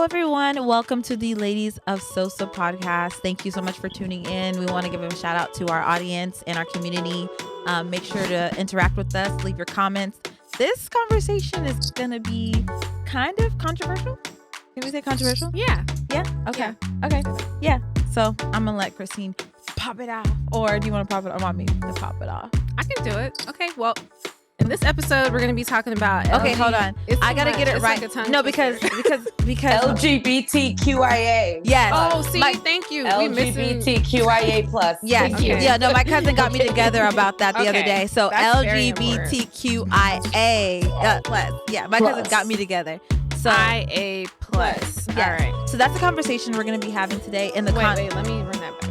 everyone. Welcome to the Ladies of Sosa podcast. Thank you so much for tuning in. We want to give a shout out to our audience and our community. Make sure to interact with us. Leave your comments. This conversation is going to be kind of controversial. Can we say controversial? Yeah. Yeah? Okay. Yeah. Okay. Yeah. So I'm going to let Christine pop it off. Or do you want to pop it, or want me to pop it off? I can do it. Okay. Well, in this episode, we're going to be talking about Okay, hold on. I got to get it right. Like no, because LGBTQIA. Yes. Oh, see, thank you. LGBTQIA plus. Yes. Okay. Yeah, no, my cousin got me together about that the other day. So That's very LGBTQIA plus. Yeah, my cousin got me together. So IA plus. Yes. All right. So that's the conversation we're going to be having today. In the wait, let me run that back.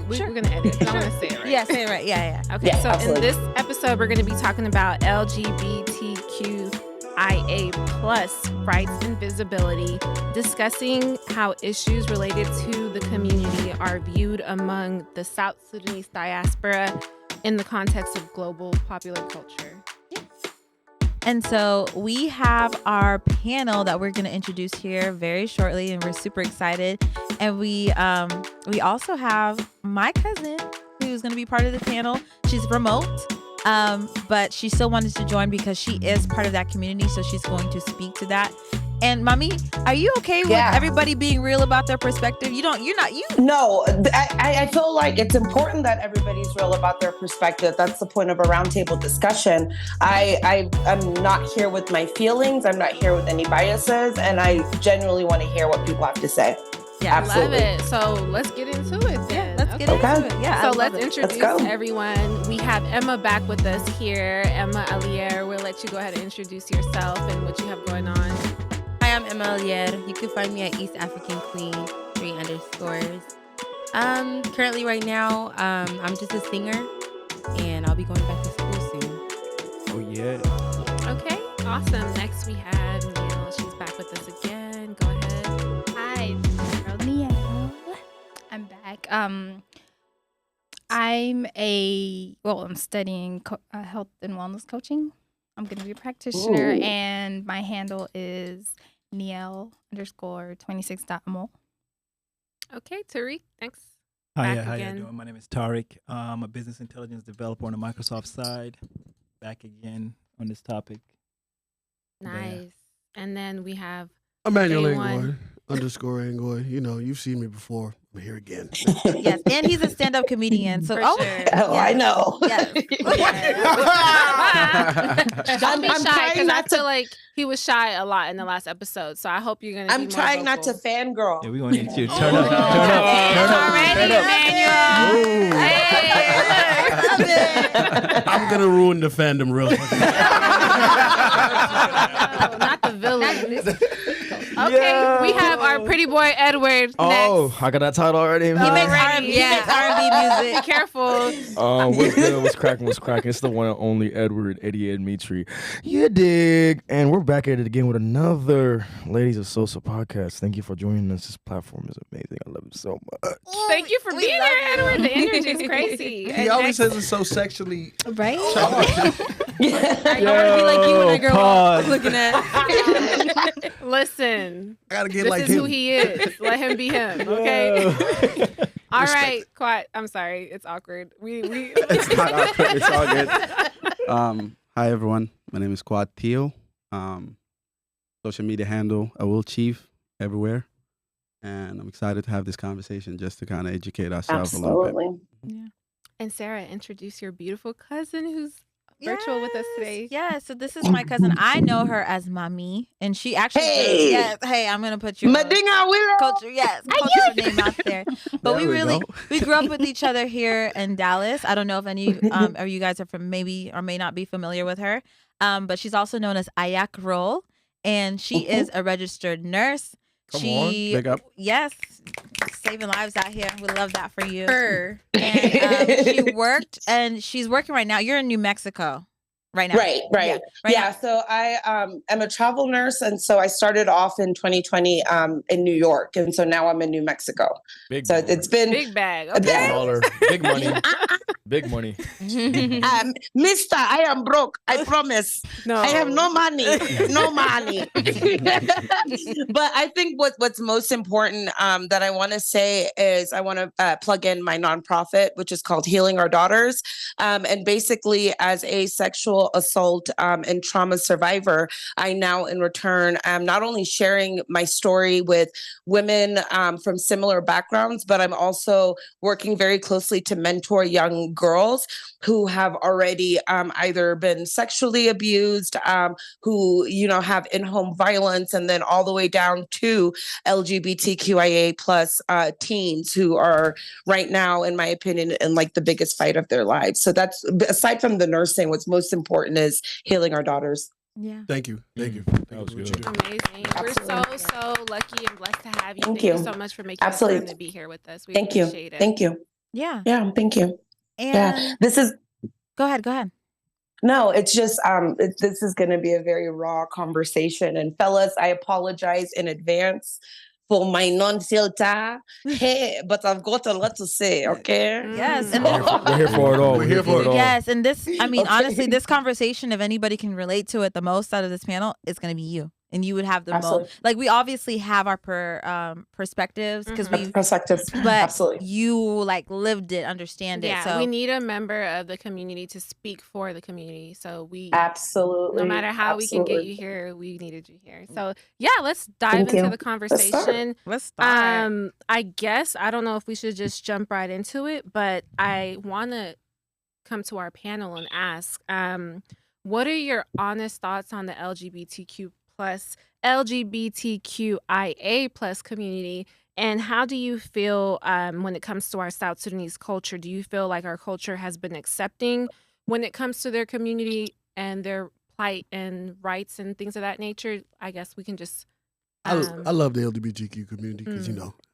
We're going to edit. I want to say it right. Yeah, say it right. Yeah. Okay, Yeah, so absolutely. in this episode, we're going to be talking about LGBTQIA plus rights and visibility, discussing how issues related to the community are viewed among the South Sudanese diaspora in the context of global popular culture. And so we have our panel that we're going to introduce here very shortly, and we're super excited. And we also have my cousin who's going to be part of the panel. She's remote, but she still wanted to join because she is part of that community. So she's going to speak to that. And Mommy, are you okay with everybody being real about their perspective? You're not you. No, I feel like it's important that everybody's real about their perspective. That's the point of a roundtable discussion. I'm not here with my feelings. I'm not here with any biases. And I genuinely want to hear what people have to say. Yeah, absolutely. Love it. So let's get into it then. Let's get into it. Yeah. So let's introduce everyone. We have Emma back with us here. Emma Alier, we'll let you go ahead and introduce yourself and what you have going on. Hi, I'm Emma Alier. You can find me at East African Queen 3_. Currently right now, I'm just a singer, and I'll be going back to school soon. Oh yeah. Okay, awesome. Next we have Neil. She's back with us again. Go ahead. Hi, this is girl Neil. I'm back. I'm studying health and wellness coaching. I'm going to be a practitioner, and my handle is Niel_26.mo. Okay, Tariq, thanks. Hi, Back how you again. doing? My name is Tariq. I'm a business intelligence developer on the Microsoft side. Back again on this topic. Nice. And then we have Emmanuel Day1. Angoy, _Angoy. You know, you've seen me before. I'm here again. Yes, and he's a stand-up comedian. So, For oh, sure. Oh, I know. yes. Don't be I'm shy, trying because I not to- feel like he was shy a lot in the last episode. So I hope you're going to be I'm trying not to vocal. fangirl. Yeah, we're gonna need you to turn up, turn up, turn up, Already, turn up. Emmanuel. Hey, I'm gonna ruin the fandom real quick. not the villain. Okay, we have our pretty boy Edward next. Oh, I got that title already. He makes R&B, he makes R&B music. Be careful. What's good? What's cracking? What's cracking? It's the one and only Edward Eddie Mitri. You dig? And we're back at it again with another Ladies of Sosa podcast. Thank you for joining us. This platform is amazing. I love it so much. Thank you for being here, Edward. The energy is crazy. He always says it's so sexually. Right? I want to be like you when I grow Pause. up looking at. Listen, I gotta get this like is him. who he is. Let him be him, okay? All right, quiet. I'm sorry. It's awkward. We It's not awkward. It's all good. Hi, everyone. My name is Quad Theo. Social media handle, I will chief everywhere. And I'm excited to have this conversation just to kind of educate ourselves a little bit. Absolutely. And Sarah, introduce your beautiful cousin who's virtual with us today. Yeah, so this is my cousin. I know her as Mommy, and she actually Hey! yes, hey, I'm gonna put your Madinga Willow. culture, yes, cultural name out there. But There we go. we grew up with each other here in Dallas. I don't know if any of you guys are from maybe or may not be familiar with her. But she's also known as Ayak Roll, and she is a registered nurse. Come on, big up. Yes, saving lives out here. We love that for you. Her. And she's working right now. You're in New Mexico right now. Right. Yeah, So I am a travel nurse. And so I started off in 2020 in New York. And so now I'm in New Mexico. Big So baller. it's been Big bag. a Okay. big- baller. Big money. Big money. Mister, I am broke. I promise. No. I have no money. No money. But I think what's most important that I want to say is I want to plug in my nonprofit, which is called Healing Our Daughters. And basically, as a sexual assault and trauma survivor, I now in return am not only sharing my story with women from similar backgrounds, but I'm also working very closely to mentor young girls who have already either been sexually abused, who, have in-home violence, and then all the way down to LGBTQIA plus teens who are right now, in my opinion, in like the biggest fight of their lives. So that's, aside from the nursing, what's most important is healing our daughters. Yeah. Thank you. Thank you. That was good. Amazing. Absolutely. We're so lucky and blessed to have you. Thank you you. so much for making the Absolutely. time to be here with us. We Thank you. appreciate it. Thank you. Yeah. Yeah, thank you. And Yeah, this is go ahead. no, it's just this is going to be a very raw conversation. And fellas, I apologize in advance for my non-filter. Hey, but I've got a lot to say. Okay. Yes, and We're here for it all. We're here for it all. yes, and this, I mean, Okay. honestly, this conversation, if anybody can relate to it the most out of this panel, it's going to be you. And you would have the Absolutely. most, like, we obviously have our perspectives because we, Perspectives. but Absolutely. you like lived it, understand it. Yeah, So we need a member of the community to speak for the community. So we, Absolutely. no matter how we can get Absolutely. you here, we needed you here. So yeah, let's dive Thank into you. the conversation. let's start. I guess I don't know if we should just jump right into it, but I want to come to our panel and ask, what are your honest thoughts on the LGBTQIA plus community, and how do you feel when it comes to our South Sudanese culture? Do you feel like our culture has been accepting when it comes to their community and their plight and rights and things of that nature? I guess we can just. I love the LGBTQ community because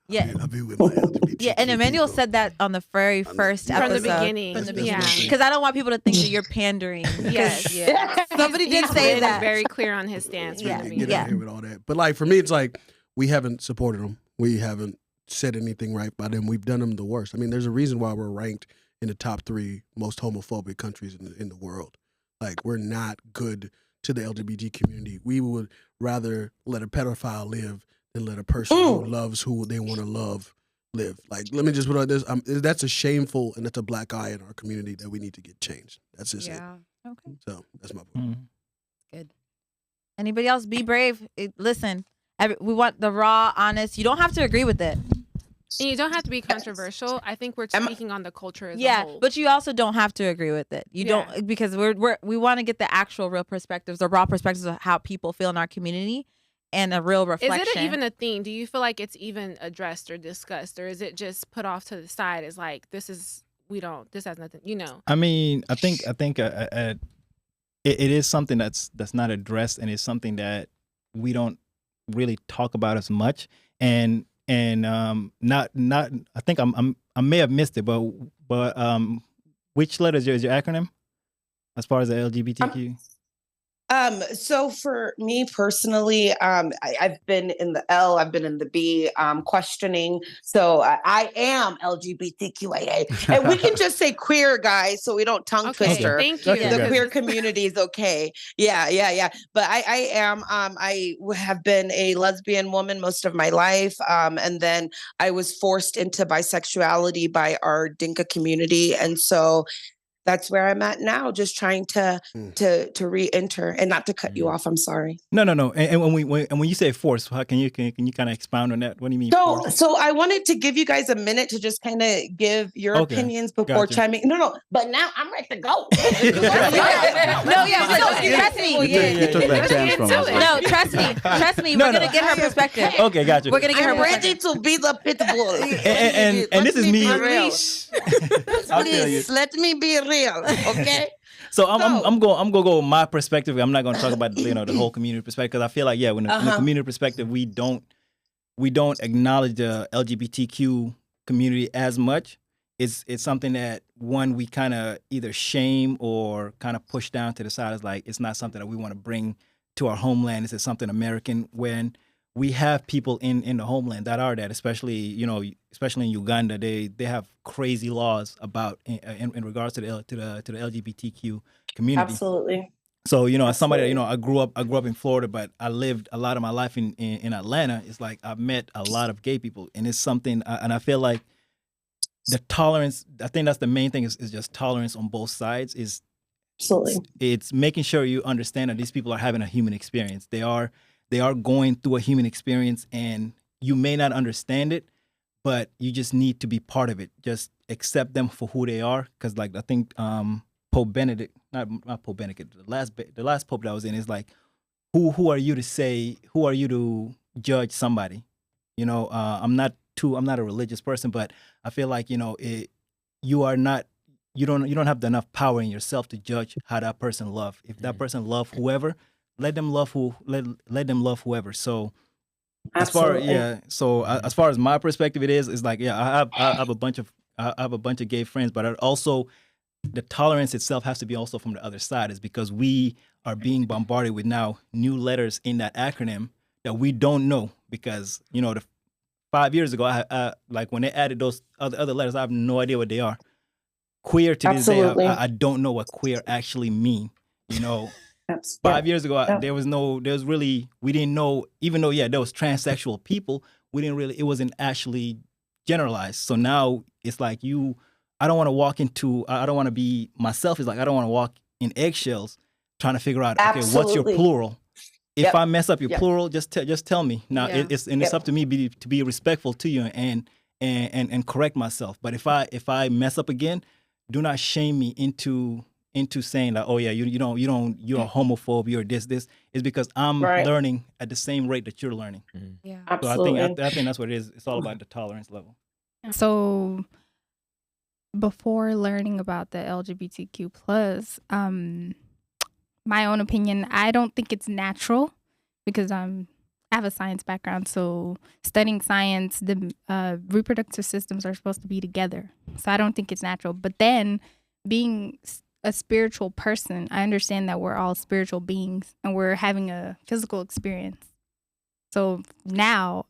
Yeah. I be with my LGBTQ. Yeah, and Emmanuel people. said that on the very first From episode. the beginning. From the That's beginning. one thing. Because I don't want people to think that you're pandering. Yes. Yeah. Somebody did He's say been that. very clear on his stance. Yeah. From the Get beginning. out here with all that. But like for me, it's like we haven't supported them. We haven't said anything right by them. We've done them the worst. I mean, there's a reason why we're ranked in the top 3 most homophobic countries in the world. Like we're not good to the LGBT community. We would rather let a pedophile live than let a person who loves who they want to love live. Like, let me just put on this. That's a shameful and that's a black eye in our community that we need to get changed. That's just it. Okay. So that's my point. Good. Anybody else? Be brave. Listen, we want the raw, honest. You don't have to agree with it. And you don't have to be controversial. I think we're speaking on the culture as a Yeah, whole. but you also don't have to agree with it. You don't, because we want to get the actual real perspectives, the raw perspectives of how people feel in our community, and a real reflection. Is it even a theme? Do you feel like it's even addressed or discussed, or is it just put off to the side as like this has nothing, I mean, I think it is something that's not addressed, and it's something that we don't really talk about as much, and not I think I may have missed it, but which letter is your acronym as far as the LGBTQ? So for me personally, I've been in the L, I've been in the B, questioning. So I am LGBTQIA, and we can just say queer, guys, so we don't tongue twister. Thank you. The queer community is okay. Yeah. But I am. I have been a lesbian woman most of my life, and then I was forced into bisexuality by our Dinka community, and so that's where I'm at now, just trying to re-enter, and not to cut you off. I'm sorry. No. And when you say force, how can you kind of expound on that? What do you mean? Force? So I wanted to give you guys a minute to just kind of give your opinions before chiming. No. But now I'm ready to go. Trust me. You took that chance from us. No, trust me. We're gonna get her perspective. Okay, gotcha. We're gonna get her I'm ready perspective. to be the pit bull. And this is me. Please let me be real, okay? So I'm gonna go with my perspective. I'm not gonna talk about the whole community perspective, because I feel like in the community perspective we don't acknowledge the LGBTQ community as much. It's something that we kind of either shame or kind of push down to the side. It's like it's not something that we want to bring to our homeland. It's something American, when we have people in the homeland that are that, especially especially in Uganda, they have crazy laws about in regards to the LGBTQ community. Absolutely. So as somebody Absolutely. I grew up in Florida, but I lived a lot of my life in Atlanta. It's like I've met a lot of gay people, and it's something, and I feel like the tolerance. I think that's the main thing is just tolerance on both sides. Absolutely. It's making sure you understand that these people are having a human experience. They are going through a human experience, and you may not understand it, but you just need to be part of it. Just accept them for who they are, because like I think Pope Benedict, not Pope Benedict, the last pope that was in is like, who are you to say? Who are you to judge somebody? I'm not a religious person, but I feel like you are not. You don't have enough power in yourself to judge how that person love. If that person love whoever, let them love whoever. So Absolutely. as far as my perspective, it's like I have a bunch of gay friends, but also the tolerance itself has to be also from the other side, is because we are being bombarded with now new letters in that acronym that we don't know, because the 5 years ago, I like when they added those other letters, I have no idea what they are. Queer to this day, Absolutely. I don't know what queer actually mean. 5 years ago, we didn't know, even though there was transsexual people, it wasn't actually generalized. So now it's like I don't want to I don't want to be myself. It's like I don't want to walk in eggshells trying to figure out, okay, what's your Absolutely. plural? If I mess up your Yep. plural, just tell me. Now Yeah. it's up to me to be respectful to you and correct myself. But if I mess up again, do not shame me into saying that, oh yeah, you're a homophobe, you're this. Is because I'm Right. learning at the same rate that you're learning. Yeah. So Absolutely. I think that's what it is. It's all about the tolerance level. So before learning about the LGBTQ plus, my own opinion, I don't think it's natural, because I have a science background. So studying science, the reproductive systems are supposed to be together. So I don't think it's natural. But then being a spiritual person, I understand that we're all spiritual beings and we're having a physical experience. So now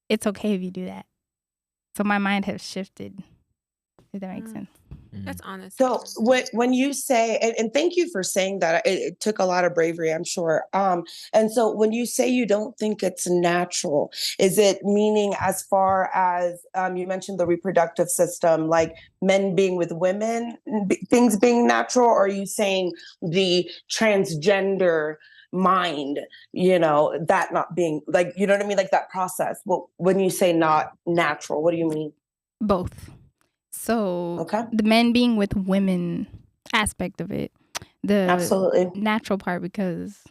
it's okay if you do that. So my mind has shifted, if that makes sense. That's honest. So when you say, and thank you for saying that, it took a lot of bravery, I'm sure. And so when you say you don't think it's natural, is it meaning as far as you mentioned the reproductive system, like men being with women, things being natural, or are you saying the transgender mind, that not being like, you know what I mean? Like that process. Well, when you say not natural, what do you mean? Both. So Okay. the men being with women aspect of it, the Absolutely. natural part, because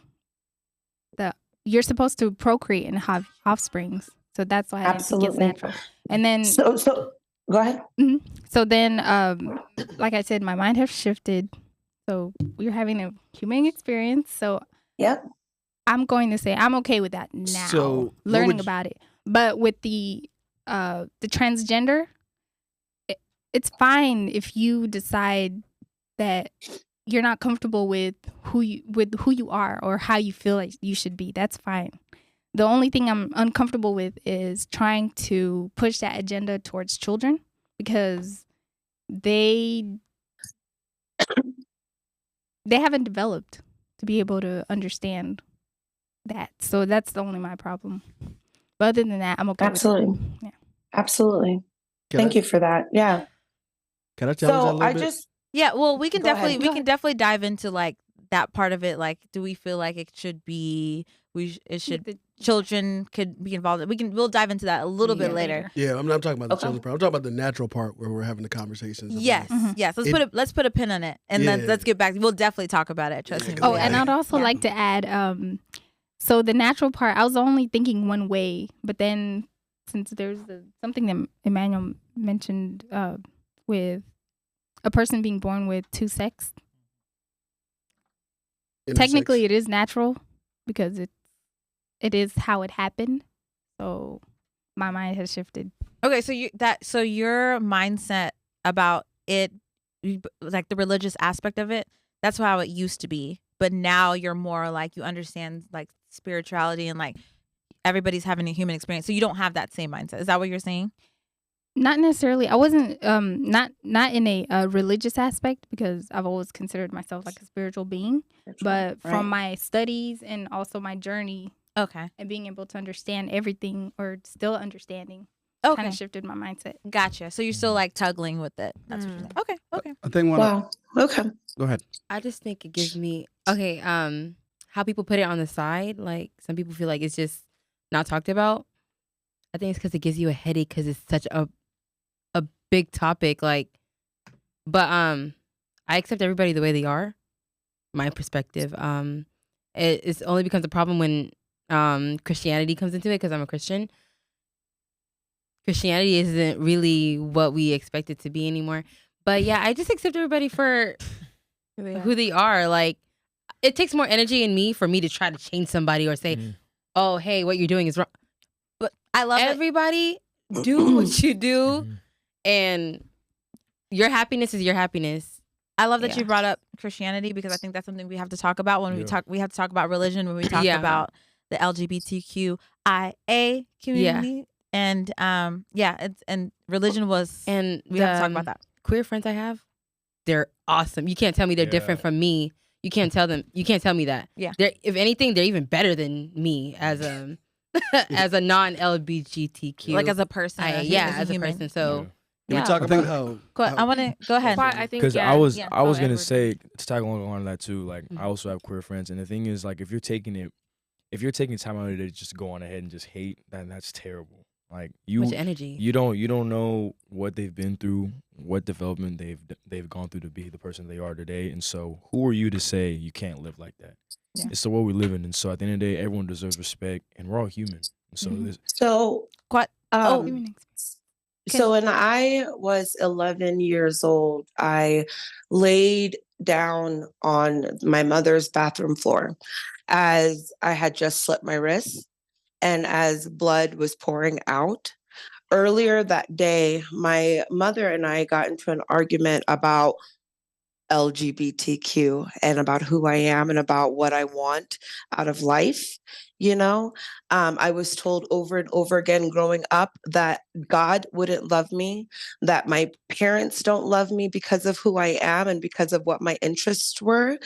you're supposed to procreate and have offsprings. So that's why I think it's Absolutely. natural. And then So go ahead. so then like I said, my mind has shifted. So we're having a human experience. So Yep. I'm going to say I'm okay with that now. So, what learning would you- about it. But with the transgender, it's fine if you decide that you're not comfortable with who you are or how you feel like you should be. That's fine. The only thing I'm uncomfortable with is trying to push that agenda towards children, because they haven't developed to be able to understand that. So that's the only my problem. But other than that, I'm okay Absolutely. with it. Yeah. Absolutely. Thank you for that. Yeah. Can I challenge that a So little I bit? just Yeah, well, we can Go ahead. definitely dive into like that part of it. Like, do we feel like it should be children could be involved? We'll dive into that a little bit later. Yeah, I'm not talking about the Okay. children part. I'm talking about the natural part where we're having the conversations. about- Yes, yes. Let's put a pin on it, and then Yeah. let's get back. We'll definitely talk about it. Trust me. Yeah, Oh, Yeah. and I'd also like to add, so the natural part, I was only thinking one way, but then since there's something that Emmanuel mentioned with a person being born with two sex, Intersex. technically it is natural because it is how it happened. So my mind has shifted. Okay, so your mindset about it, like the religious aspect of it, that's how it used to be. But now you're more like you understand like spirituality and like everybody's having a human experience. So you don't have that same mindset. Is that what you're saying? Not necessarily. I wasn't not in a religious aspect, because I've always considered myself like a spiritual being. But from my studies and also my journey, Okay. and being able to understand everything, or still understanding, kind Okay. of shifted my mindset. Gotcha. So you're still like tuggling with it. That's what you're saying. Okay. Okay. I think one. Wow. Okay. Go ahead. I just think it gives me how people put it on the side. Like some people feel like it's just not talked about. I think it's because it gives you a headache because it's such a big topic. Like, but I accept everybody the way they are. My perspective. It only becomes a problem when Christianity comes into it, because I'm a Christian. Christianity isn't really what we expect it to be anymore. But yeah, I just accept everybody for who they are. Like, it takes more energy in me for me to try to change somebody or say, oh, hey, what you're doing is wrong. But I love everybody do what you do, and your happiness is your happiness. I love that you brought up Christianity, because I think that's something we have to talk about when we talk. We have to talk about religion when we talk about the LGBTQIA community. And and religion was, and we have to talk about that. Queer friends I have, they're awesome. You can't tell me they're different from me. You can't tell me that. Yeah. They're, if anything, they're even better than me as a as a non-LGBTQ. Like as a person. As a person. So we talk about how. I want to go ahead. I think because I was gonna say, to tag along on that too. Like I also have queer friends, and the thing is, like, if you're taking time out of it to just go on ahead and just hate, then that's terrible. Like much energy. You don't know what they've been through, what development they've gone through to be the person they are today. And so who are you to say you can't live like that? Yeah. It's the world we live in. And so at the end of the day, everyone deserves respect, and we're all human. And so So when I was 11 years old, I laid down on my mother's bathroom floor as I had just slit my wrist and as blood was pouring out. Earlier that day, my mother and I got into an argument about LGBTQ and about who I am and about what I want out of life. I was told over and over again growing up that God wouldn't love me, that my parents don't love me because of who I am and because of what my interests were.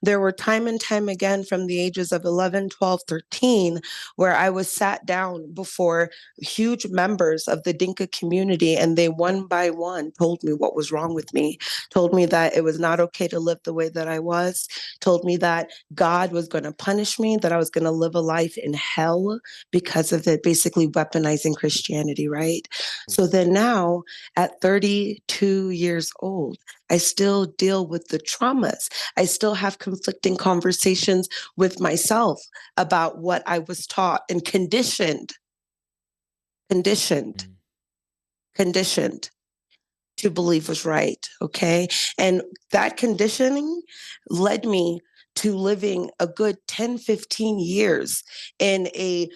There were time and time again from the ages of 11, 12, 13, where I was sat down before huge members of the Dinka community, and they one by one told me what was wrong with me, told me that it was not okay to live the way that I was, told me that God was going to punish me, that I was going to live a life in hell because of it, basically weaponizing Christianity, right? So then now at 32 years old, I still deal with the traumas. I still have conflicting conversations with myself about what I was taught and conditioned to believe was right, okay? And that conditioning led me to living a good 10, 15 years in a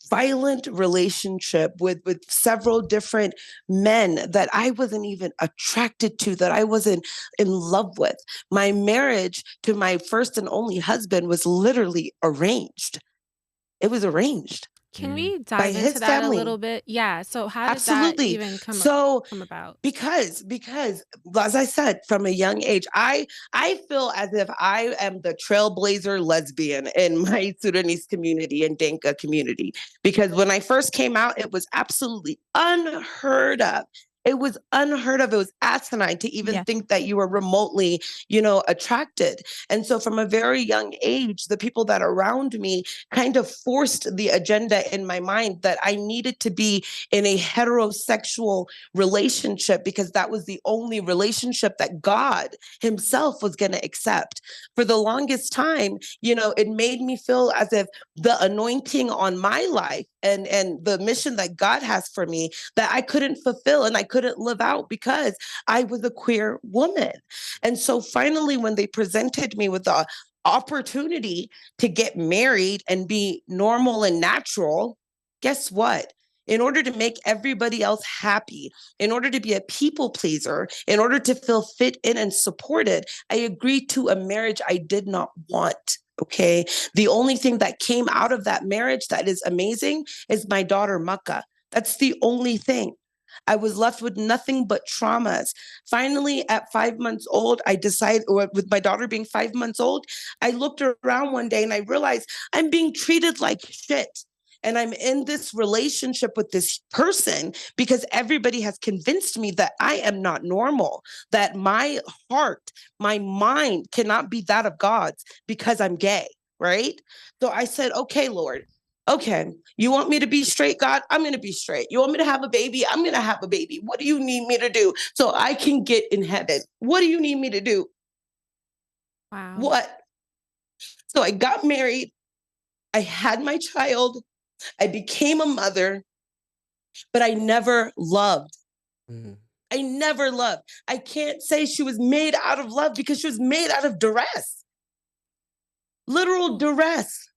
violent relationship with several different men that I wasn't even attracted to, that I wasn't in love with. My marriage to my first and only husband was literally arranged. It was arranged. Can we dive into that a little bit? Yeah. So how did that even come about? Because as I said, from a young age, I feel as if I am the trailblazer lesbian in my Sudanese community and Dinka community. Because when I first came out, it was absolutely unheard of. It was unheard of. It was asinine to even think that you were remotely, attracted. And so from a very young age, the people that are around me kind of forced the agenda in my mind that I needed to be in a heterosexual relationship because that was the only relationship that God himself was going to accept. For the longest time, it made me feel as if the anointing on my life and the mission that God has for me, that I couldn't fulfill and I couldn't live out because I was a queer woman. And so finally, when they presented me with the opportunity to get married and be normal and natural, guess what? In order to make everybody else happy, in order to be a people pleaser, in order to feel fit in and supported, I agreed to a marriage I did not want. Okay. The only thing that came out of that marriage that is amazing is my daughter, Maka. That's the only thing. I was left with nothing but traumas. Finally, at 5 months old, I decided, or with my daughter being 5 months old, I looked around one day and I realized I'm being treated like shit. And I'm in this relationship with this person because everybody has convinced me that I am not normal, that my heart, my mind cannot be that of God's because I'm gay, right? So I said, okay, Lord, okay, you want me to be straight, God? I'm going to be straight. You want me to have a baby? I'm going to have a baby. What do you need me to do so I can get in heaven? What do you need me to do? Wow. What? So I got married. I had my child. I became a mother, but I never loved. I never loved. I can't say she was made out of love because she was made out of duress, literal duress.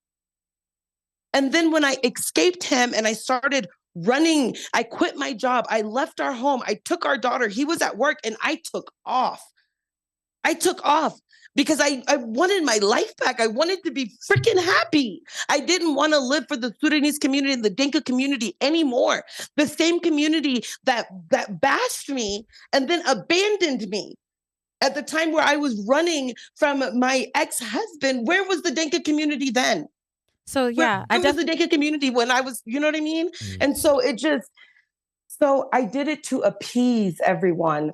And then when I escaped him and I started running, I quit my job. I left our home. I took our daughter. He was at work and I took off. I took off because I wanted my life back. I wanted to be freaking happy. I didn't want to live for the Sudanese community and the Dinka community anymore. The same community that bashed me and then abandoned me. At the time where I was running from my ex-husband, where was the Dinka community then? So yeah, Where was the Dinka community when I was, you know what I mean? And so so I did it to appease everyone.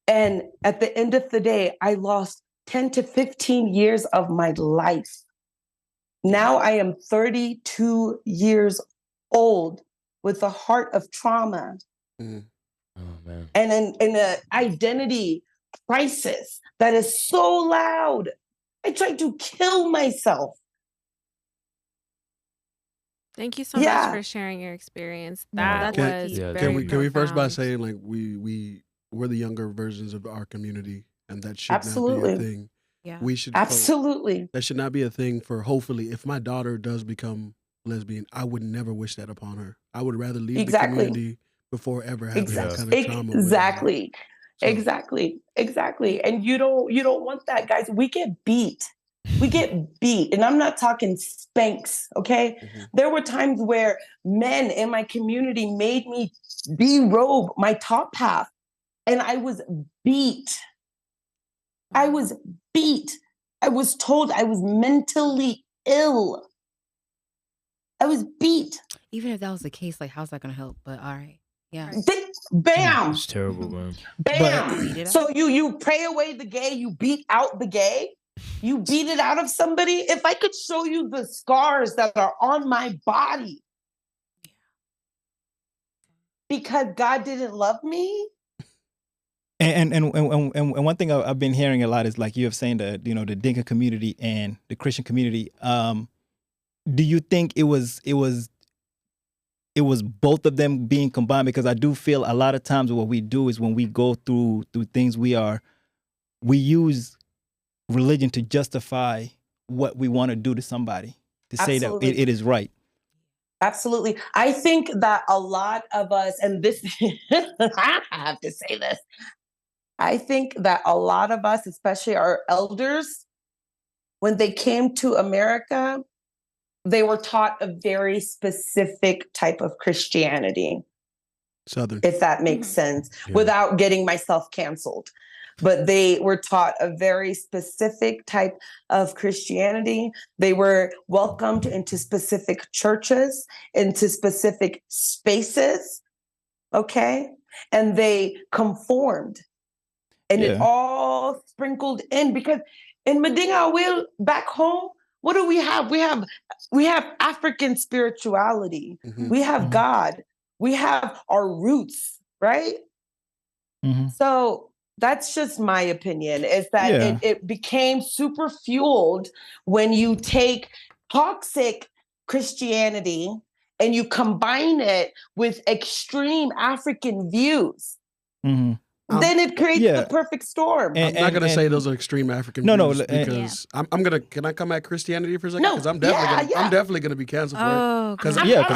And at the end of the day, I lost 10 to 15 years of my life. Now I am 32 years old with a heart of trauma and an identity crisis that is so loud. I tried to kill myself. Thank you so much for sharing your experience. That was very can we first by profound. saying like we're the younger versions of our community, and that should Absolutely. not be a thing. Yeah. We should Absolutely. that should not be a thing for. Hopefully, if my daughter does become lesbian, I would never wish that upon her. I would rather leave the community before ever having that kind of trauma. Exactly. Exactly. And you don't want that, guys. We get beat. And I'm not talking spanks, okay? There were times where men in my community made me derobe my top half, and I was beat. I was told I was mentally ill. I was beat. Even if that was the case, like, how's that gonna help? But all right. Yeah. Bam. It's terrible, man. Bam. So you pray away the gay, you beat out the gay, you beat it out of somebody. If I could show you the scars that are on my body because God didn't love me. And one thing I've been hearing a lot is like you have saying that, you know, the Dinka community and the Christian community. Do you think it was both of them being combined? Because I do feel a lot of times what we do is when we go through things, we use religion to justify what we want to do to somebody, to say that it is right. Absolutely. I think that a lot of us, and this, I have to say this, I think that a lot of us, especially our elders, when they came to America, they were taught a very specific type of Christianity. Southern. If that makes sense, without getting myself canceled. But they were taught a very specific type of Christianity. They were welcomed into specific churches, into specific spaces, okay? And they conformed. And it all sprinkled in, because in Madinga Will back home, what do we have? We have African spirituality. We have God. We have our roots, right? So that's just my opinion, is that it became super fueled when you take toxic Christianity and you combine it with extreme African views. Then it creates the perfect storm. I'm not gonna say those are extreme African views because I'm gonna. Can I come at Christianity for a second? Because I'm definitely gonna be canceled for it. Because I'm not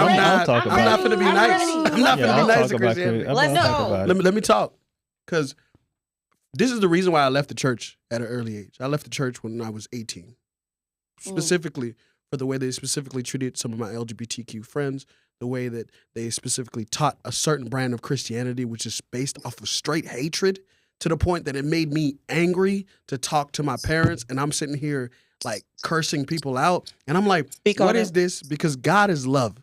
gonna be nice. I'm not gonna be nice to Christianity. Let me talk. Because this is the reason why I left the church at an early age. I left the church when I was 18. specifically for the way they specifically treated some of my LGBTQ friends, the way that they specifically taught a certain brand of Christianity, which is based off of straight hatred, to the point that it made me angry to talk to my parents. And I'm sitting here like cursing people out. And I'm like, what is this? Because God is love.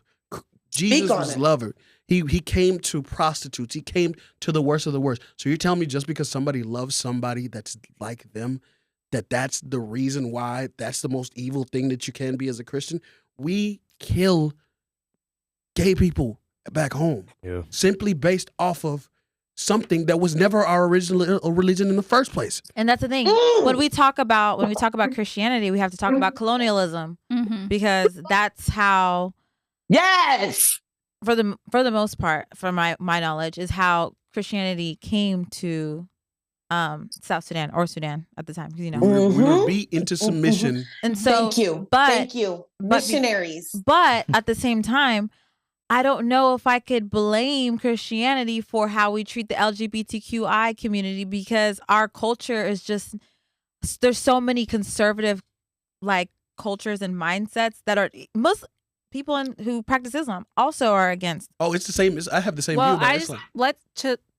Jesus was lover. He came to prostitutes. He came to the worst of the worst. So you're telling me just because somebody loves somebody that's like them, that's the reason why that's the most evil thing that you can be as a Christian? We kill gay people back home simply based off of something that was never our original religion in the first place. And that's the thing. When we talk about Christianity, we have to talk about colonialism because that's how. Yes. For the most part, from my knowledge, is how Christianity came to South Sudan or Sudan at the time, because we were beat into submission. And so, thank you, missionaries. But at the same time, I don't know if I could blame Christianity for how we treat the LGBTQI community, because our culture is just, there's so many conservative like cultures and mindsets that are most people who practice Islam also are against. Oh, it's the same. I have the same view about Islam. Let's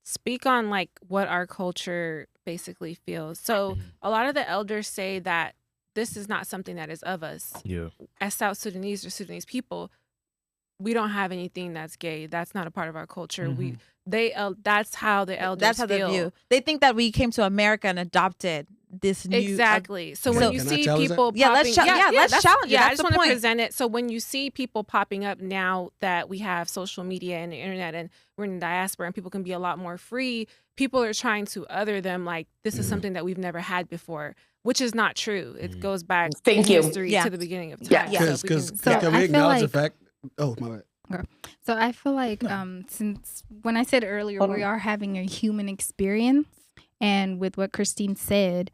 speak on like what our culture basically feels. So a lot of the elders say that this is not something that is of us. Yeah. As South Sudanese or Sudanese people, we don't have anything that's gay. That's not a part of our culture. That's how the elders That's how feel. they view. They think that we came to America and adopted this new exactly. So when you see people, let's challenge it. Yeah, I just want to present it. So when you see people popping up now that we have social media and the internet and we're in the diaspora and people can be a lot more free, people are trying to other them like this is something that we've never had before, which is not true. It goes back in history to the beginning of time. Because can we acknowledge the fact? Oh, my bad. Okay. So I feel like since when I said earlier we are having a human experience, and with what Christine said,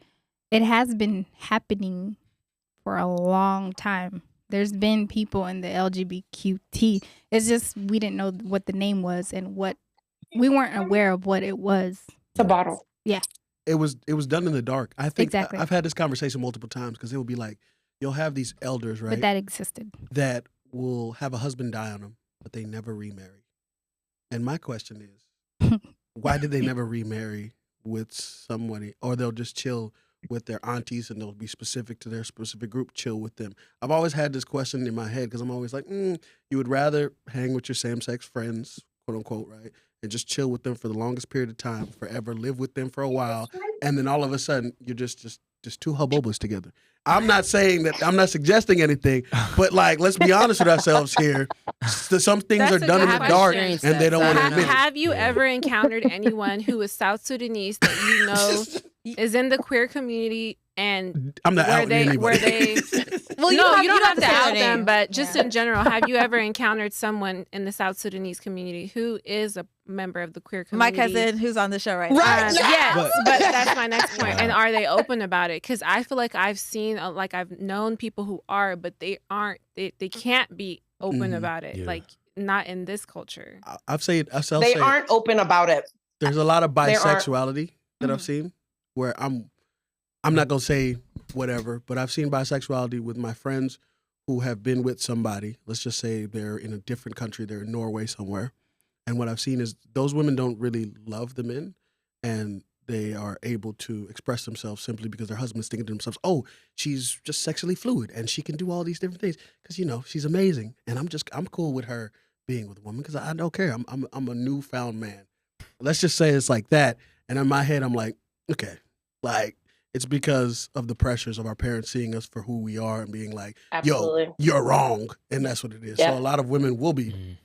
it has been happening for a long time. There's been people in the LGBTQ. It's just we didn't know what the name was and what we weren't aware of what it was. It's a bottle. Yeah. It was done in the dark. I think exactly. I've had this conversation multiple times because it will be like you'll have these elders, right? But that existed. That will have a husband die on them, but they never remarry. And my question is, why did they never remarry with somebody? Or they'll just chill with their aunties and they'll be specific to their specific group, chill with them. I've always had this question in my head because I'm always like, you would rather hang with your same-sex friends, quote unquote, right? And just chill with them for the longest period of time, forever, live with them for a while, and then all of a sudden you're just two hubobas together. I'm not saying that, I'm not suggesting anything, but like, let's be honest with ourselves here. Some things are done in the dark and they don't want to admit it. Have you ever encountered anyone who is South Sudanese that you know is in the queer community and I'm not outing anybody. Well, you don't have to out them, but just in general, have you ever encountered someone in the South Sudanese community who is a member of the queer community? My cousin who's on the show right now. Yes, but that's my next point. And are they open about it? Because I feel like I've seen, I've known people who are, but they aren't, they can't be open about it. Yeah. Like, not in this culture. They aren't open about it. There's a lot of bisexuality that I've seen where I'm not going to say whatever, but I've seen bisexuality with my friends who have been with somebody. Let's just say they're in a different country. They're in Norway somewhere. And what I've seen is those women don't really love the men, and they are able to express themselves simply because their husband's thinking to themselves, oh, she's just sexually fluid and she can do all these different things because, she's amazing. And I'm cool with her being with a woman because I don't care. I'm a newfound man. Let's just say it's like that. And in my head, I'm like, okay, like, it's because of the pressures of our parents seeing us for who we are and being like, absolutely, yo, you're wrong. And that's what it is. Yeah. So a lot of women will be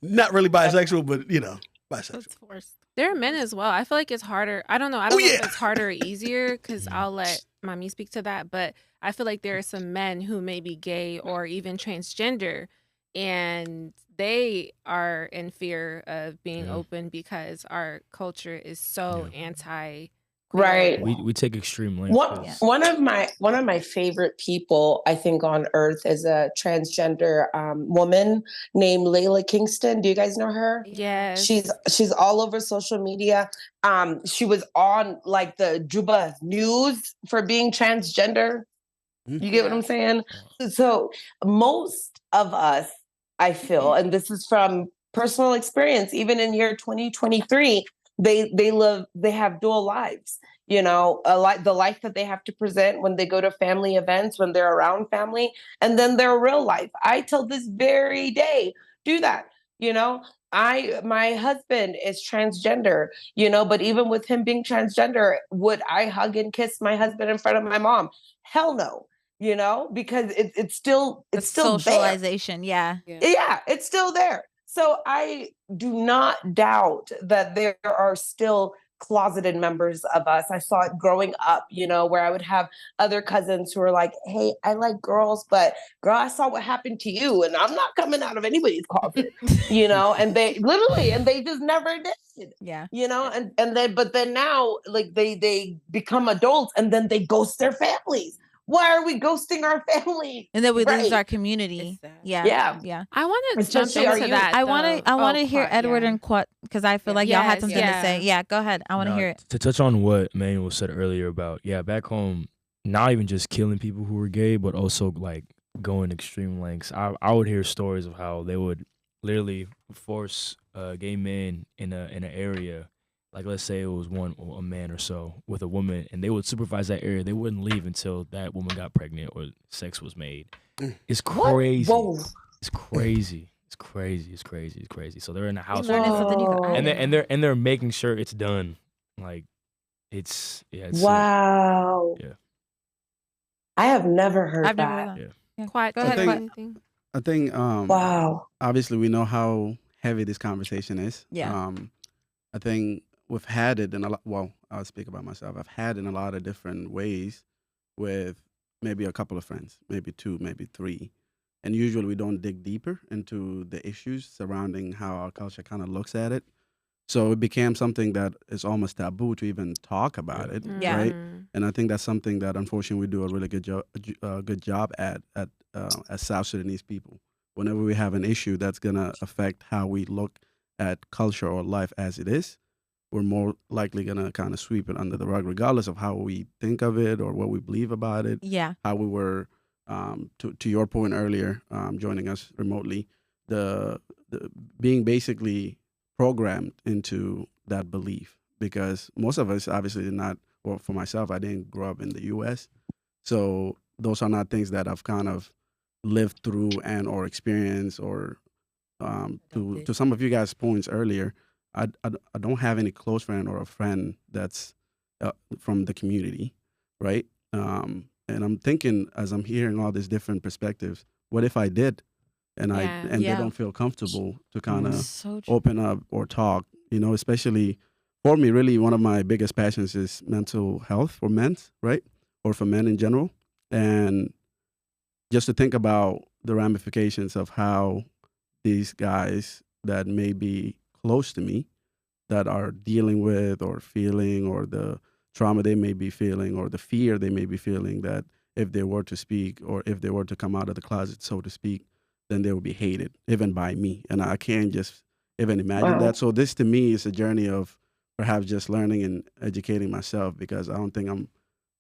not really bisexual, but, bisexual. It's forced. There are men as well. I feel like it's harder. I don't know. I don't know if it's harder or easier because I'll let Mommy speak to that. But I feel like there are some men who may be gay or even transgender, and they are in fear of being open because our culture is so anti. Right. We take extreme lengths. One of my favorite people, I think, on earth is a transgender woman named Layla Kingston. Do you guys know her? Yes. She's all over social media. She was on like the Juba News for being transgender. You get what I'm saying? So most of us, I feel, and this is from personal experience, even in year 2023, they have dual lives. You know, the life that they have to present when they go to family events, when they're around family, and then their real life. I till this very day do that. You know, my husband is transgender, you know, but even with him being transgender, would I hug and kiss my husband in front of my mom? Hell no, you know, because it's still there. Socialization. Yeah. Yeah, it's still there. So I do not doubt that there are still closeted members of us. I saw it growing up, you know, where I would have other cousins who were like, hey, I like girls, but girl, I saw what happened to you, and I'm not coming out of anybody's closet, you know, and they just never did. Yeah. You know, but then now, like, they become adults and then they ghost their families. Why are we ghosting our family? And then we lose Right. our community. Yeah. Yeah. Yeah. I want to jump Especially, into are you- that. I want to hear Quad, Edward yeah. and Quat, because I feel like y'all had Yes, something to yeah. say. Yeah, go ahead. I want to No, hear it. To touch on what Manuel said earlier about, back home, not even just killing people who were gay, but also like going extreme lengths. I would hear stories of how they would literally force gay men in an area. Like, let's say it was a man or so with a woman, and they would supervise that area. They wouldn't leave until that woman got pregnant or sex was made. It's crazy. Whoa. It's crazy. It's crazy. It's crazy. It's crazy. So they're in the house, learning something new. Whoa. and they're making sure it's done. Like, it's Wow. Yeah. I have never heard I've never that. heard that. Yeah. Quad, Go do you ahead, have Quad. anything? I think Wow. obviously we know how heavy this conversation is. Yeah. I think we've had it in a lot. Well, I'll speak about myself. I've had it in a lot of different ways with maybe a couple of friends, maybe two, maybe three. And usually we don't dig deeper into the issues surrounding how our culture kind of looks at it. So it became something that is almost taboo to even talk about it, Yeah. right? Mhm. And I think that's something that unfortunately we do a really good job at as South Sudanese people. Whenever we have an issue that's gonna affect how we look at culture or life as it is, we're more likely gonna kind of sweep it under the rug, regardless of how we think of it or what we believe about it. Yeah. How we were, to your point earlier, joining us remotely, the being basically programmed into that belief, because most of us obviously did not. Well, for myself, I didn't grow up in the U.S., so those are not things that I've kind of lived through and or experienced. Or to some of you guys' points earlier, I don't have any close friend or a friend that's from the community, right? And I'm thinking, as I'm hearing all these different perspectives, what if I did, and Yeah. Yeah. they don't feel comfortable to kind of So true. open up or talk, you know, especially for me, really one of my biggest passions is mental health for men, right? Or for men in general. And just to think about the ramifications of how these guys that may be close to me, that are dealing with or feeling, or the trauma they may be feeling, or the fear they may be feeling, that if they were to speak or if they were to come out of the closet, so to speak, then they will be hated, even by me. And I can't just even imagine Wow. that. So this to me is a journey of perhaps just learning and educating myself, because I don't think I'm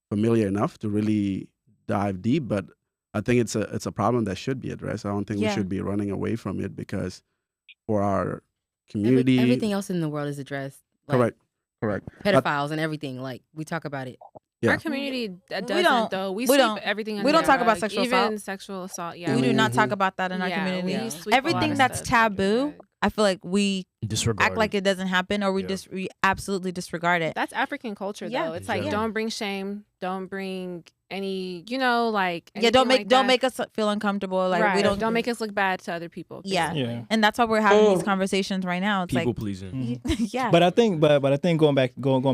familiar enough to really dive deep. But I think it's a problem that should be addressed. I don't think we Yeah. should be running away from it, because for our community, Everything else in the world is addressed. Like, correct. Pedophiles and everything. Like, we talk about it. Yeah. Our community doesn't, don't- though. We we sweep don't- everything we under don't the talk about rug, sexual even assault. sexual assault. Yeah, We do not Mhm. talk about that in our yeah, community. we sweep a lot Everything of that's stuff under the taboo, rug. I feel like we Disregard. act like it doesn't happen, or we Yeah. just we absolutely disregard it. That's African culture, Yeah. though. It's like, Exactly. don't bring shame, don't bring any, like, Yeah, don't anything make like don't that. make us feel uncomfortable. Like, right. we don't make us look bad to other people. Yeah. basically. Yeah. and that's why we're having these Mm. conversations right now. It's People like, pleasing. yeah, But I think, but I think going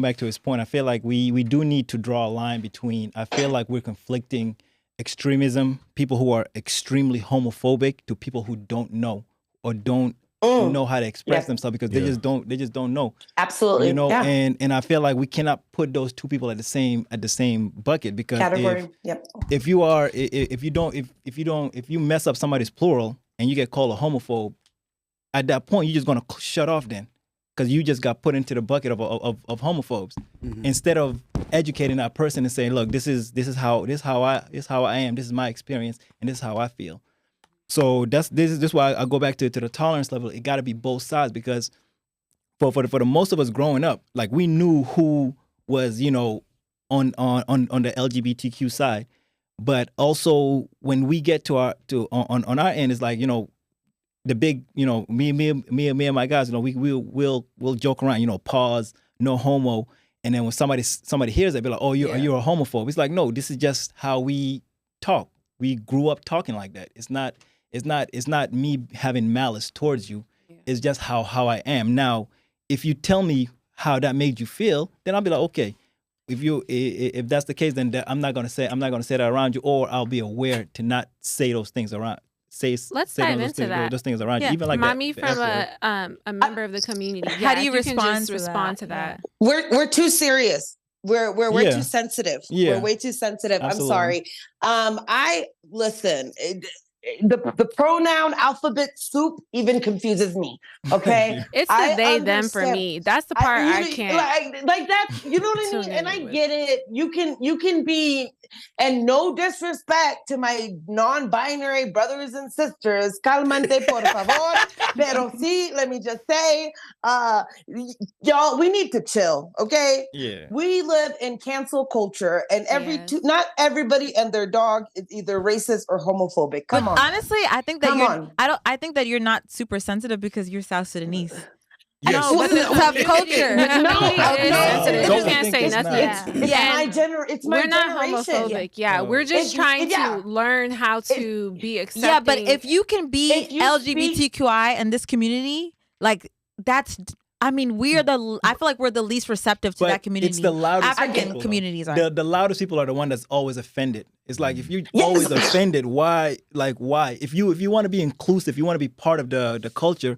back to his point, I feel like we do need to draw a line between. I feel like we're conflicting extremism, people who are extremely homophobic, to people who don't know or don't know how to express Yeah. themselves, because Yeah. they just don't know. Absolutely. You know, Yeah. and I feel like we cannot put those two people at the same bucket, because Category. Yep. if you mess up somebody's plural and you get called a homophobe, at that point you're just gonna shut off then. because you just got put into the bucket of homophobes, instead of educating that person and saying, look, this is how I am, this is my experience, and this is how I feel. So this is why I go back to the tolerance level. It got to be both sides, because for the most of us growing up, like, we knew who was, you know, on the LGBTQ side, but also when we get to our end, it's like, you know, the big, you know, me and my guys, you know, we'll joke around, you know, pause, no homo, and then when somebody hears it, be like, oh, you're a homophobe. It's like, no, this is just how we talk. We grew up talking like that. It's not me having malice towards you. Yeah. It's just how I am. Now, if you tell me how that made you feel, then I'll be like, okay. If that's the case, then I'm not gonna say that around you, or I'll be aware to not say those things around. Let's dive into that. Those things around you, even like Mommy that. from a member of the community. Yeah, how do you respond to that? We're too serious. We're way too sensitive. Yeah. We're way too sensitive. Absolutely. I'm sorry. I listen. The pronoun alphabet soup even confuses me. Okay, it's the they them for me. That's the part I can't like that. You know what I mean? And I get it. You can be, and no disrespect to my non-binary brothers and sisters. Calmante, por favor. Pero sí, let me just say, y'all, we need to chill. Okay. Yeah. We live in cancel culture, and not everybody and their dog is either racist or homophobic. Come on. Honestly, I think that I think that you're not super sensitive because you're South Sudanese. Yes. No, but the subculture. You can't say nothing. We're not homophobic. Yeah, we're just trying to learn how to be accepting. Yeah, but if you can be LGBTQI in this community, like, that's. I mean, I feel like we're the least receptive to that community. It's the loudest African people, communities are. The loudest people are the one that's always offended. It's like, if you're always offended, why? Like, why? If you want to be inclusive, you want to be part of the culture,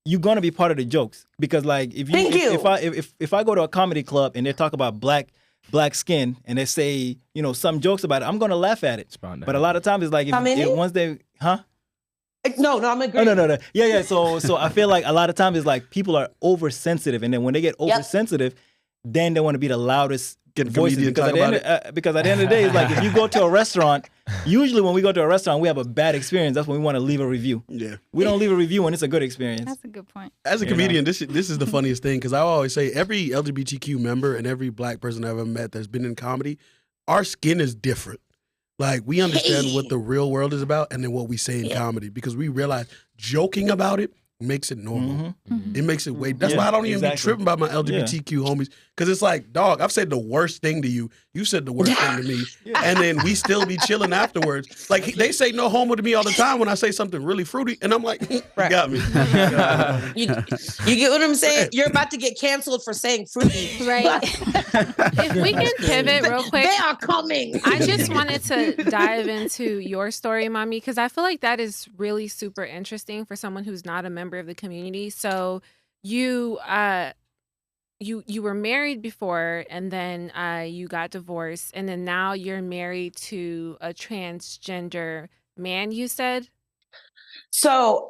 you're gonna be part of the jokes. Because, like, if I go to a comedy club and they talk about black skin and they say, you know, some jokes about it, I'm gonna laugh at it. But a lot of times it's like, once they No, I'm agreeing. Oh, no. Yeah. So I feel like a lot of times it's like people are oversensitive, and then when they get oversensitive, then they want to be the loudest voices. Because at the end of the day, it's like, if you go to a restaurant, usually when we go to a restaurant, we have a bad experience. That's when we want to leave a review. Yeah. We don't leave a review when it's a good experience. That's a good point. As a comedian, this is the funniest thing, because I always say every LGBTQ member and every black person I've ever met that's been in comedy, our skin is different. Like, we understand what the real world is about, and then what we say in comedy, because we realize joking about it makes it normal. It makes it way. That's why I don't even be tripping about my LGBTQ homies, because it's like, dog, I've said the worst thing to you. You said the worst thing to me, and then we still be chilling afterwards. Like, they say no homo to me all the time when I say something really fruity, and I'm like, you got me. You get what I'm saying? You're about to get canceled for saying fruity, right? If we can pivot real quick, they are coming. I just wanted to dive into your story, Mommy, because I feel like that is really super interesting for someone who's not a member of the community. So you were married before, and then you got divorced, and then now you're married to a transgender man, you said? So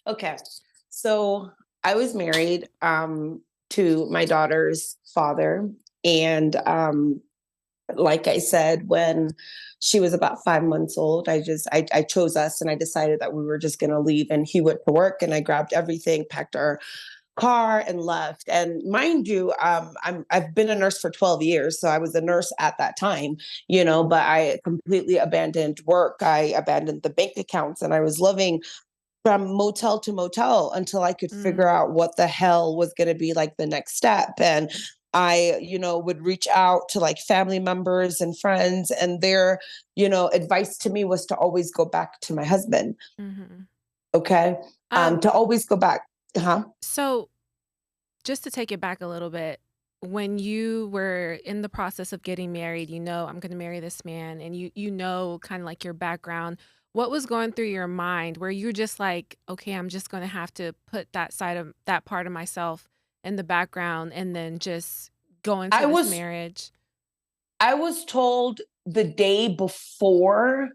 okay. So I was married to my daughter's father, and like I said, when she was about 5 months old, I chose us, and I decided that we were just going to leave, and he went to work, and I grabbed everything, packed our car, and left. And mind you, I've been a nurse for 12 years. So I was a nurse at that time, you know, but I completely abandoned work. I abandoned the bank accounts, and I was living from motel to motel until I could figure out what the hell was going to be like the next step. And I, would reach out to like family members and friends, and their, advice to me was to always go back to my husband. Mm-hmm. Okay. To always go back. So just to take it back a little bit, when you were in the process of getting married, I'm going to marry this man, and you kind of like your background, what was going through your mind where you're just like, okay, I'm just going to have to put that part of myself in the background and then just go into this marriage? I was told the day before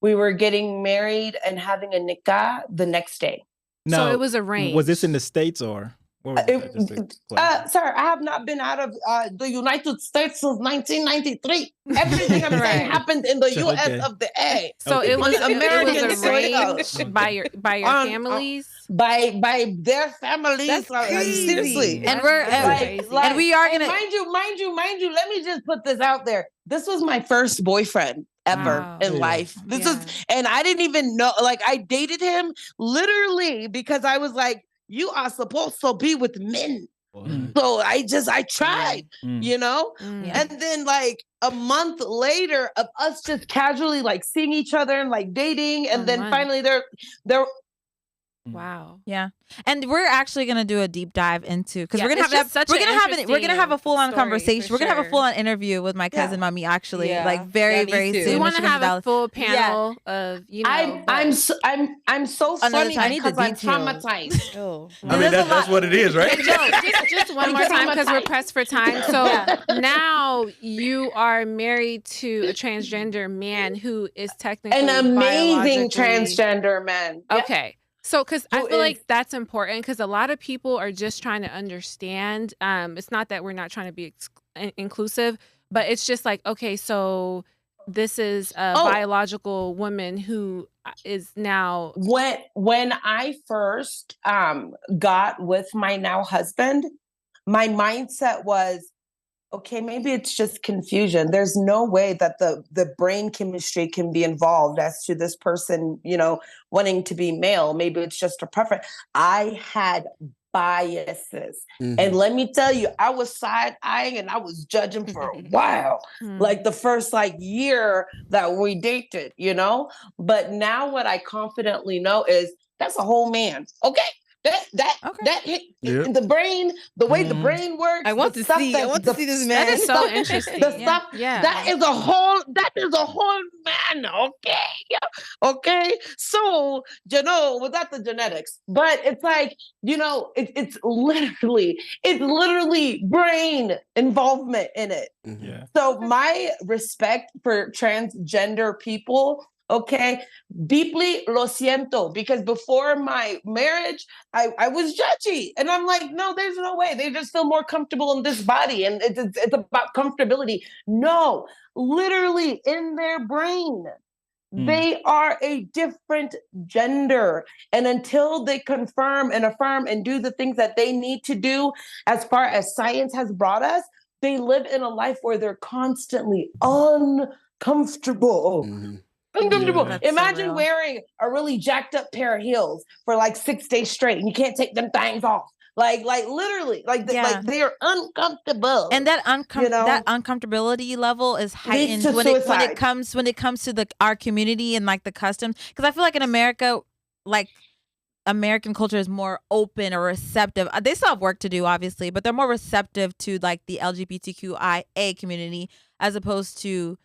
we were getting married and having a nikah the next day. So it was arranged. Was this in the States or? What was it? Just to clarify. Sir, I have not been out of the United States since 1993. Everything I'm saying happened in the So, U.S. okay. of the A. So Okay. it was American arranged by your families. By their families. That's crazy. Seriously. And we're and we are gonna mind you. Let me just put this out there. This was my first boyfriend ever Wow. in life. And I didn't even know. Like, I dated him literally because I was like, you are supposed to be with men. So I tried, you know? Yeah. And then like a month later of us just casually like seeing each other and like dating. And then finally they're Wow. Yeah, and we're actually gonna do a deep dive into because we're gonna it's just such we're an gonna have a full on story, conversation. for We're gonna have a sure. full on interview with my cousin Mami actually, Yeah. like very Yeah, me very too. soon. We want to She's gonna have be a full panel of, you know. I'm so Another funny time. I need the because I'm details. traumatized. Oh. I mean, that's what it is, right? Joe, just one more time because we're pressed for time. So now you are married to a transgender man who is technically An amazing biologically- transgender man. Okay. So, because I Who feel is- like that's important because a lot of people are just trying to understand. It's not that we're not trying to be inclusive, but it's just like, okay, so this is a biological woman who is now. When I first got with my now husband, my mindset was, okay, maybe it's just confusion. There's no way that the brain chemistry can be involved as to this person, you know, wanting to be male. Maybe it's just a preference. I had biases. And let me tell you, I was side-eyeing and I was judging for a while. Like the first year that we dated, you know? But now what I confidently know is that's a whole man. Okay. The brain, the way the brain works. I want to see this man. That is so interesting. The stuff, that is a whole man. Okay. So, you know, without the genetics, but it's like, you know, it's literally brain involvement in it. Yeah. So my respect for transgender people, okay, deeply lo siento, because before my marriage, I was judgy. And I'm like, no, there's no way. They just feel more comfortable in this body. And it's about comfortability. No, literally in their brain, they are a different gender. And until they confirm and affirm and do the things that they need to do, as far as science has brought us, they live in a life where they're constantly uncomfortable. Uncomfortable. Yeah, Imagine so wearing a really jacked up pair of heels for like 6 days straight and you can't take them things off. Like literally, like they are uncomfortable. And that you know? that uncomfortability level is heightened to when suicide. it comes to our community and like the customs. Because I feel like in America, like American culture is more open or receptive. They still have work to do, obviously, but they're more receptive to like the LGBTQIA community as opposed to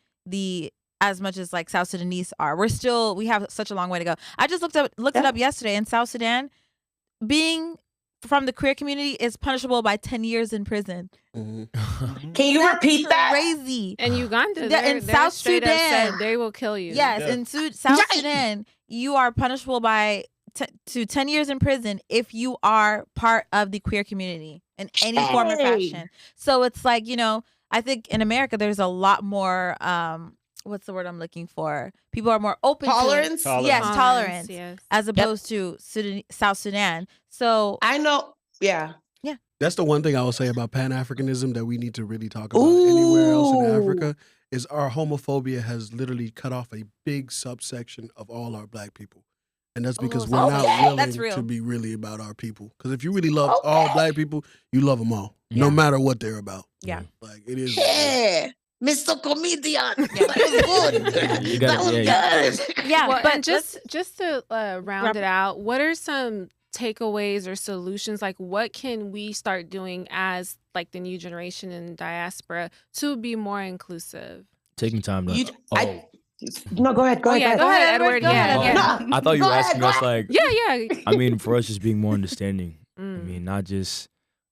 as much as like South Sudanese are. We have such a long way to go. I just looked it up yesterday. In South Sudan, being from the queer community is punishable by 10 years in prison. Can you repeat that? Crazy. And Uganda, in South straight up Sudan, said they will kill you. Yes, in South Sudan, you are punishable by to 10 years in prison if you are part of the queer community in any form or fashion. So it's like, you know, I think in America there's a lot more what's the word I'm looking for? People are more open Tolerance? to yes, tolerance, yes. as opposed to South Sudan. So I know, yeah. That's the one thing I will say about Pan-Africanism that we need to really talk about anywhere else in Africa is our homophobia has literally cut off a big subsection of all our black people. And that's because we're not willing to be really about our people. Because if you really love all black people, you love them all, no matter what they're about. Yeah. Like it is. Yeah. Mr. Comedian. That was good. That was good. yeah, Well, but and just to round it out, what are some takeaways or solutions? Like, what can we start doing as like the new generation in diaspora to be more inclusive? Taking time to. No, go ahead. Go ahead. Go ahead, Edward. Yeah. No, I thought you were go ahead, asking go us ahead. like. Yeah. I mean, for us, just being more understanding. I mean, not just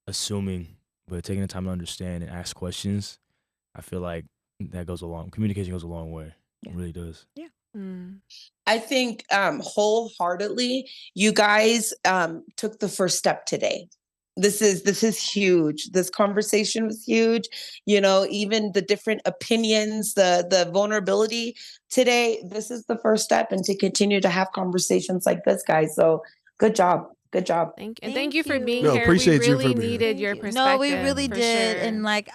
assuming, but taking the time to understand and ask questions. I feel like that goes communication goes a long way. It really does. Yeah. I think wholeheartedly, you guys took the first step today. This is huge. This conversation was huge. You know, even the different opinions, the vulnerability today, this is the first step, and to continue to have conversations like this, guys. So good job. Good job. Thank you for being No, here. appreciate We you for really being needed here. your perspective. No, we really for did. sure. And like,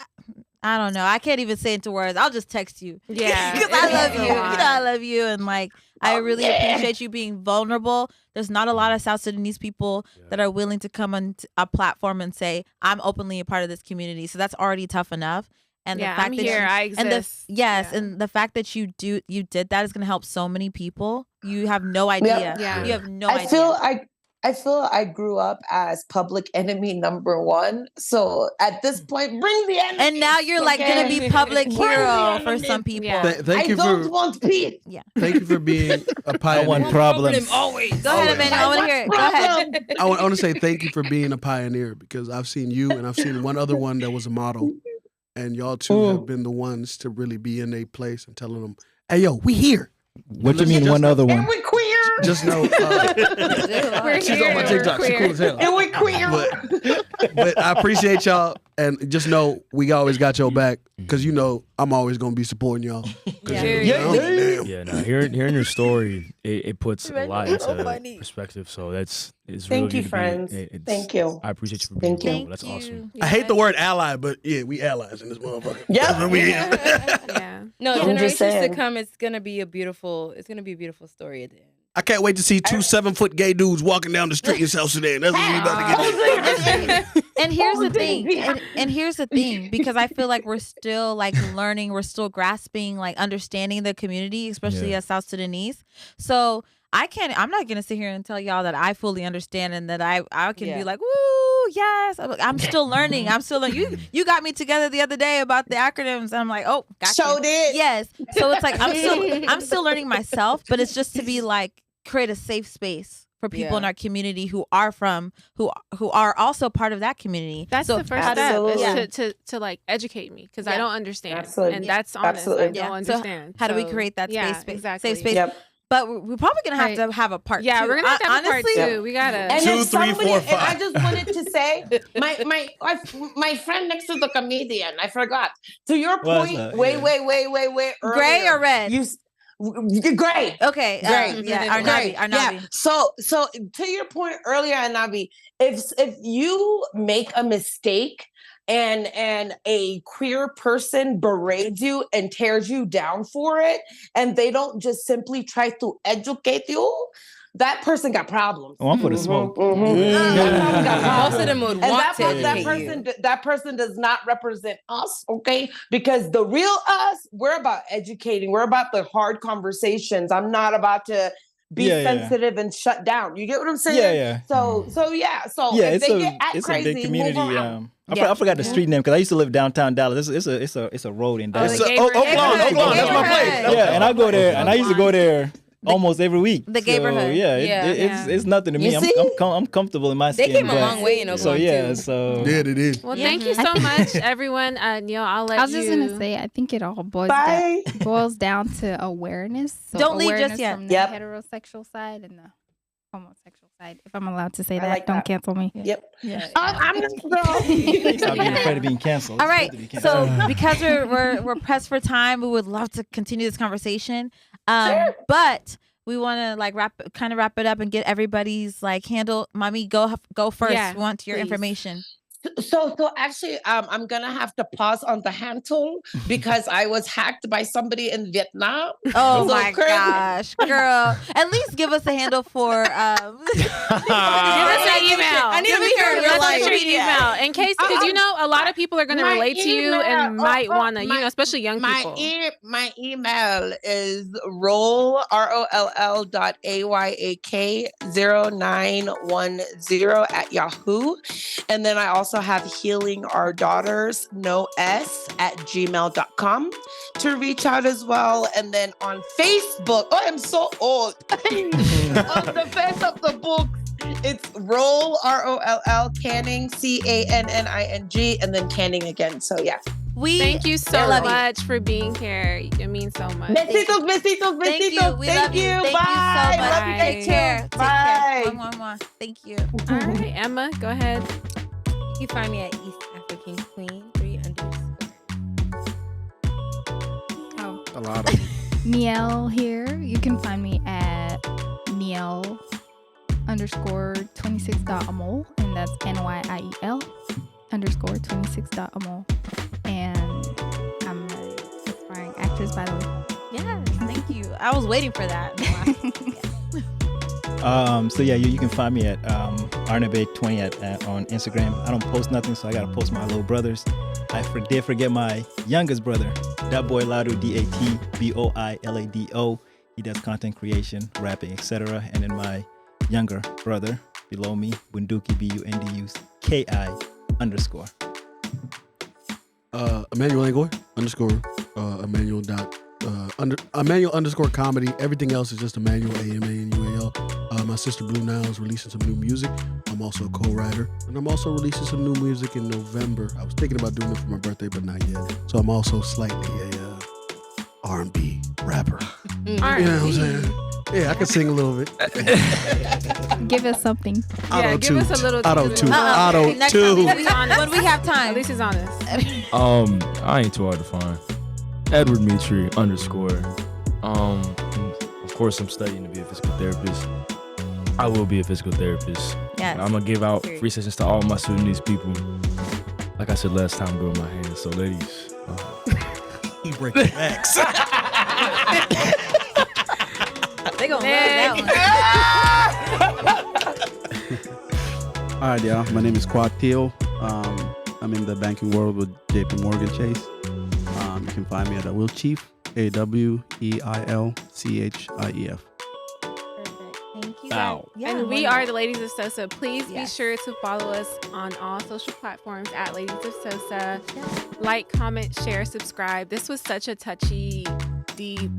I don't know. I can't even say into words. I'll just text you. Yeah, Because it I means love a you. You know, lot. I love you. And like, I really appreciate you being vulnerable. There's not a lot of South Sudanese people that are willing to come on a platform and say, I'm openly a part of this community. So that's already tough enough. And Yeah, the fact I'm that here. you, I and the, exist. yes, Yeah. and the fact that you did that is going to help so many people. You have no idea. Yeah. You have no I idea. feel I grew up as public enemy number one. So at this point, bring the enemy. And now you're like going to be public Bring the hero for enemy. some people. Yeah. Thank I you don't for want peace. thank you for being a pioneer. one problem. always. Go ahead, Emmanuel. I want to hear it. Go ahead. I want to say thank you for being a pioneer, because I've seen you and I've seen one other one that was a model, and y'all two have been the ones to really be in a place and telling them, "Hey, yo, we here." What you mean one other one? And we queer. Just know, We're she's here. on my TikTok. We're She's cool as hell. And we queer. But I appreciate y'all, and just know we always got your back, because you know I'm always gonna be supporting y'all. 'Cause you know, damn. Yeah, no, hearing your story, it puts a lot into perspective. So it's Thank really you, friends. Thank you. I appreciate you for being Thank you. vulnerable. That's awesome. I hate the word ally, but yeah, we allies in this motherfucker. Yeah. That's what we is. Yeah. No, I'm just generations to saying. come, it's gonna be a beautiful story at the end. I can't wait to see 2 7-foot gay dudes walking down the street in South Sudan. That's what we about to get to. And here's the thing. And here's the thing, because I feel like we're still like learning, we're still grasping, like understanding the community, especially as South Sudanese. So I'm not gonna sit here and tell y'all that I fully understand and that I can be like, woo, yes. I'm still learning. I'm still learning. You got me together the other day about the acronyms, and I'm like, oh, gotcha. So did. Yes. So it's like I'm still learning myself, but it's just to be like create a safe space for people in our community who are also part of that community. That's so the first Absolutely. step, is to like educate me, because I don't understand. Absolutely. And that's honest. Absolutely. I don't So understand. how do we So, create that yeah, safe exactly. space? Yep. But we're probably gonna have to have a part. Yeah, two. we're gonna have to have Honestly, a part 2. We gotta. And 2, if 3, somebody, 4, and I 5. just wanted to say, my friend next to the comedian, I forgot. To your What's point, that? way Yeah. gray earlier, or red? Gray. Okay, Great. yeah, Great. Arnabi. Yeah. So to your point earlier, Anabi, if you make a mistake and a queer person berates you and tears you down for it, and they don't just simply try to educate you, that person got problems. Oh, I'm for the smoke. That person got problems. Most of them would And want to educate you. that person does not represent us, okay? Because the real us, we're about educating. We're about the hard conversations. I'm not about to be sensitive and shut down. You get what I'm saying? Yeah. So Yeah, if it's they get act it's crazy, a big community. move around. I forgot the street name because I used to live downtown Dallas. It's a road in Dallas. the Oakland, neighborhood. that's my place. Yeah, and I go there, and I used to go there almost every week. The neighborhood. So, yeah, Yeah. it's nothing to me. You see? I'm comfortable in my They skin. came a but- long way in So Oakland yeah, too. so Yeah, it is. Well, thank you so much, everyone. Neil, I'll let you. I was just gonna say, I think it all Bye. boils down to awareness. So Don't leave just awareness yet. From the Yep. heterosexual side and the homosexual side. If I'm allowed to say I that, like don't that. cancel me. Yep. Yeah. I'm not stop being afraid of being canceled. All It's right. good to be canceled. So because we're pressed for time, we would love to continue this conversation. But we want to like wrap it up and get everybody's like handle. Mommy, go first. Yeah, We want your please. information. So actually, I'm gonna have to pause on the handle because I was hacked by somebody in Vietnam. Oh So my currently- gosh, girl! At least give us a handle for. Give us an email. I need to make her Give us realize. your email in case, because you know a lot of people are going to My relate to you and email- might want to, especially young My people. my email is roll@yahoo, and then I also have healing our daughters no s @gmail.com to reach out as well, and then on Facebook. Oh, I'm so old. On the face of the book, It's Roll, ROLL, Canning, CANNING, and then Canning again. So yeah. Thank you so much for being here. It means so much. Besitos, besitos, besitos. Thank you. We love you. Thank Bye. you so much. Love you guys Take too. care. Bye. Take care. Mwah. Thank you. All right, Emma, go ahead. You can find me at East African Queen 3 _ Oh, A lot of Niel here. You can find me at Niel _26.amol, and that's NYIEL _26.amol. And I'm an aspiring actress, by the way. Yes, thank you. I was waiting for that. So yeah, you can find me at Arnabe20 on Instagram. I don't post nothing, so I gotta post my little brothers. I did forget my youngest brother, that boy Lado, DATBOILADO. He does content creation, rapping, etc. And then my younger brother below me, Bunduki, BUNDUKI _. Emmanuel Angoy Emmanuel _ comedy. Everything else is just Emmanuel, AMANUAL. My sister Blue Nile is releasing some new music. I'm also a co-writer, and I'm also releasing some new music in November. I was thinking about doing it for my birthday, but not yet. So I'm also slightly a R&B rapper. You know what I'm saying? Yeah, I can sing a little bit. Give us something. Yeah, give us a little Auto-tune. Next Auto-tune. time, when we have time. At least he's honest. I ain't too hard to find. Edward Mitri _ Of course, I'm studying to be a physical therapist. I will be a physical therapist. Yes. I'm gonna give out free sessions to all my Sudanese people. Like I said last time, go in my hands. So, ladies, He breaking backs. They gonna love that one. All right, y'all. My name is Quad Teal. I'm in the banking world with JP Morgan Chase. You can find me at AWILCHIEF, AWEILCHIEF. Perfect. Thank you. Ow. Yeah, And we are the Ladies of Sosa. Please be Yes. sure to follow us on all social platforms at Ladies of Sosa. Like, comment, share, subscribe. This was such a touchy, deep,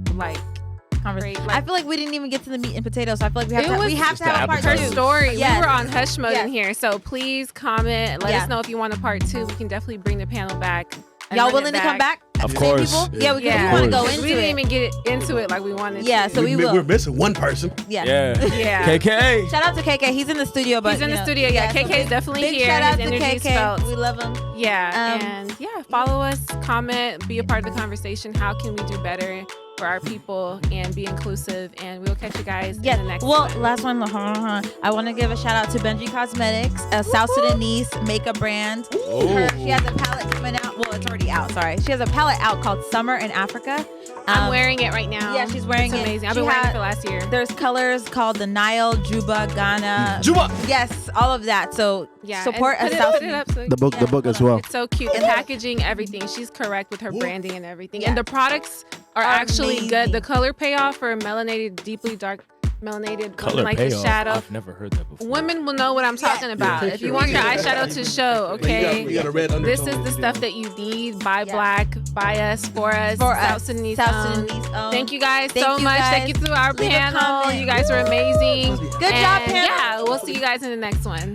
conversation. Great, I feel like we didn't even get to the meat and potatoes, so I feel like we have to have a part her 2. story. Yes. We were on hush mode Yes. in here, so please comment. Let us know if you want a part 2. We can definitely bring the panel back. and Y'all run it willing to come back? Of Same course. people? Yeah, we Yeah. want to go Of into We didn't it. even get into it like we wanted. Yeah, to. so we will. We're missing one person. Yeah. Yeah. KK. Shout out to KK. He's in the studio, but He's in you the know, studio. Yeah, so KK is definitely big here. Shout out His to energy's KK. felt. We love him. Yeah, and follow us, comment, be a part of the conversation. How can we do better for our people and be inclusive? And we'll catch you guys in the next one. Last one. I want to give a shout out to Benji Cosmetics, a South Sudanese makeup brand. She has a palette coming out. Well, it's already out. Sorry. She has a palette out called Summer in Africa. I'm wearing it right now. Yeah, she's wearing it's it. amazing. I've been wearing it for last year. There's colors called the Nile, Juba, Ghana. Juba. Yes, all of that. So support and a put South it up so The book as well. It's so cute. The packaging, everything. She's correct with her branding and everything. And the products are actually amazing. good. The color payoff for melanated, deeply dark melanated, Color like payoff. the shadow. I've never heard that before. Women will know what I'm talking about. If you want your eyeshadow to show, okay, You got a red this undertone is the if you stuff do. that you need. Buy black, buy us, for us, For South us. Sudanese South owned. Sudanese owned. Thank you guys Thank so you much. guys. Thank you to our Leave a panel. comment. You guys were amazing. Good job, panel. Yeah, we'll see you guys in the next one.